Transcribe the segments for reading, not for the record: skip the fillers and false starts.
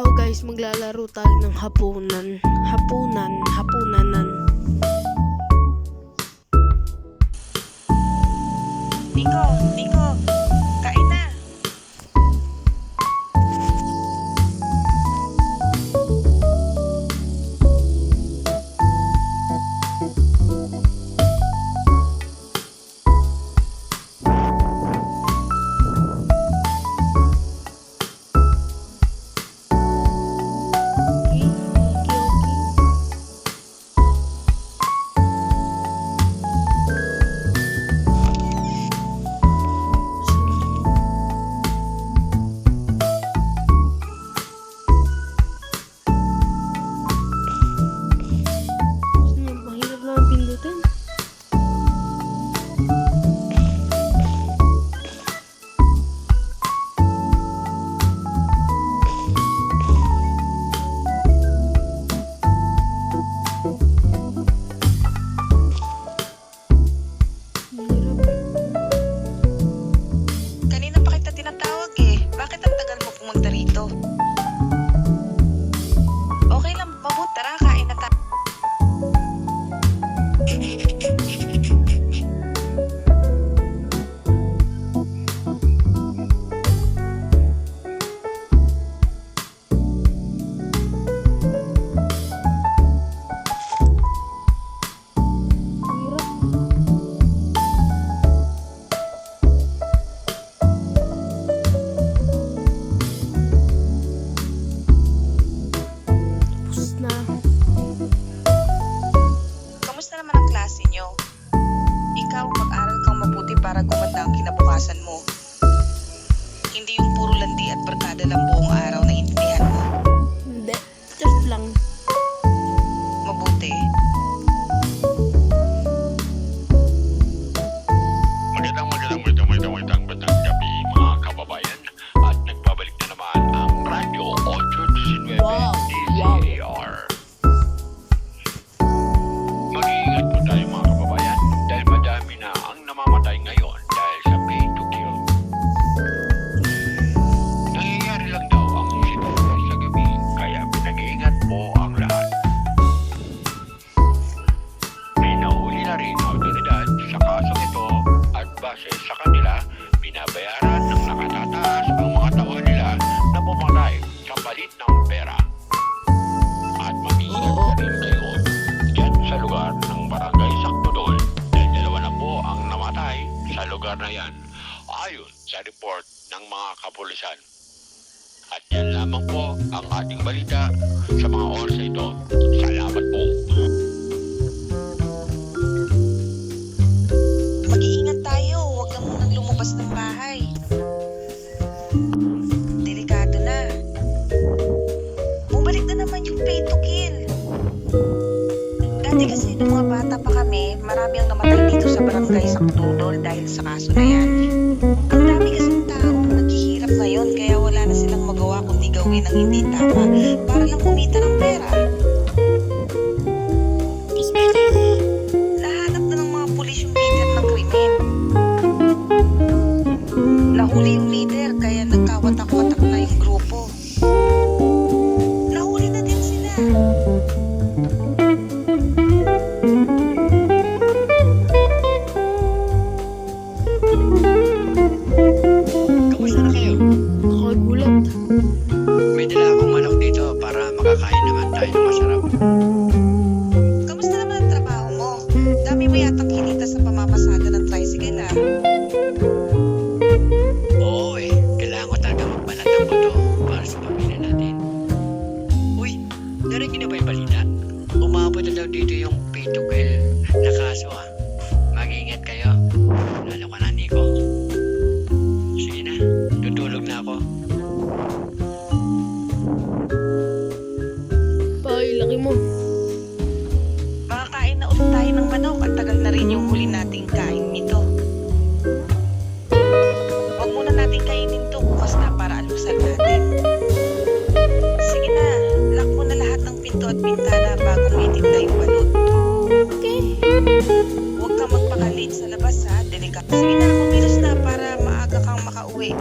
So guys, maglalaro tayo ng hapunan. Hapunanan. Nico, kain na. Mahirap lang pindutin. Kanina pa kita tinatawag eh. Bakit ang tagal mo pumunta rito? Okay lang ba mo? Tara, kain na tayo. Tapos na. Kamusta naman ang klase nyo? Ikaw, mag-aral kang mabuti para gumanda ang kinabukasan mo. Hindi yung puro landi at barkada lang buong araw na intindihan mo. Hindi. Just lang. Mabuti. Magandang gabi mga kababayan at nagbabalik na naman ang Radyo 819 Wow. DCAR. Mag-iingat po tayo mga kababayan dahil madami na ang namamatay ngayon dahil sa pay to kill. Nangyayari lang daw ang insidente sa gabi kaya pinag-iingat po ang lahat. May nahuli na rin ang otoridad sa kasong ito at base sa kanila, binabayaran ng nakatataas ang mga tao nila na pumatay sa palit ng pera. At mag-iingat na rin kayo dyan sa lugar ng Barangay Sakbudol dahil dalawa na po ang namatay sa lugar na yan ayon sa report ng mga kapulisan. At yan lamang po ang ating balita sa mga oras na ito. Salamat po. Mag-iingat tayo, huwag na munang lumabas ng bahay. Delikado na. Bumalik na naman yung pay to kill. Dati kasi nung mga bata pa kami, marami ang namatay dito sa barangay Sakdudol dahil sa kaso na yan. Ang dami kasing taong naghihirap ngayon kaya wala na silang magawa kundi gawin ang hindi tama para lang kumita ng pera. Nahanap na ng mga pulis yung leader ng krimen. Nahuli yung leader kaya nagkawatak-watak na yung grupo. Nahuli na din sila. Kamusta na kayo? Nakagulat. May dala akong manok dito para makakain naman tayo ng masarap. Kamusta naman ang trabaho mo? Dami mo yatang kinita sa pamapasada ng tricycle ah. Oo kailangan ko talaga magbanat ng buto para sa pamilya natin. Uy, narinig niyo na ba yung balita? Umabot na daw dito yung pay to kill na kaso ah. Mag-iingat kayo. Lalo ka na, Nico. Sige na, tutulog na ako. Pay, laki mo. Makakain na ulit tayo ng manok at tagal na rin yung huli nating kain nito. Huwag muna natin kainin to bukas na para alusan natin. Sige na, lock mo na lahat ng pinto at bintana bago maitim na yung balot. Okay. Huwag ka magpaka-late sa labas ha, delikado. Sige na, kumilos na para maaga kang makauwi.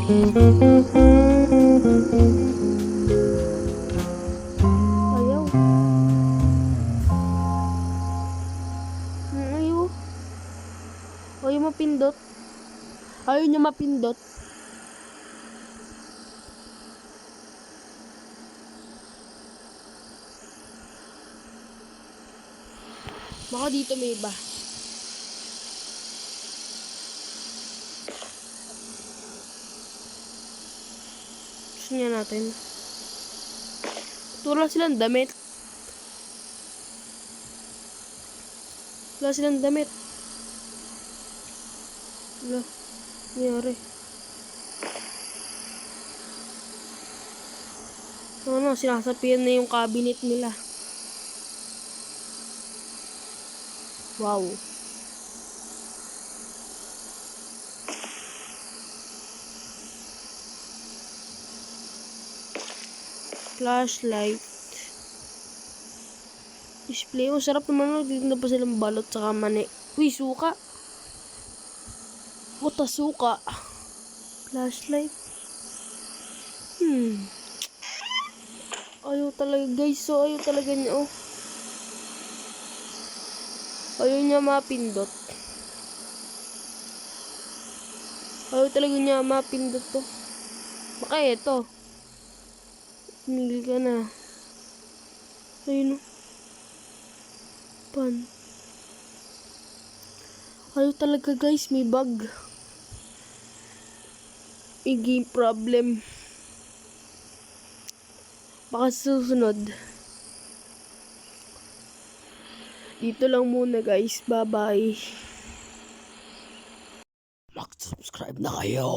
Ayaw. Ayaw. Ayaw mapindot. Ayaw niya mapindot. Baka dito may iba. Gusto niya natin. Wala silang damit. Wala silang damit. Wala. Nangyari. Ano, sinasapian na yung cabinet nila. Wow. Flashlight. Display. Oh, sarap naman. Nagtitinda pa silang balot sa mani. Uy, suka. Puta, suka. Flashlight. Ayaw talaga, guys. So, ayaw talaga niya, oh. Ayaw niya mapindot. Ayaw talaga niya mapindot to. Baka ito. Tumigil ka na. Ayun, oh. Pan. Ayaw talaga, guys. May bug. May game problem. Baka susunod. Dito lang muna, guys. Bye-bye. Mag-subscribe na kayo.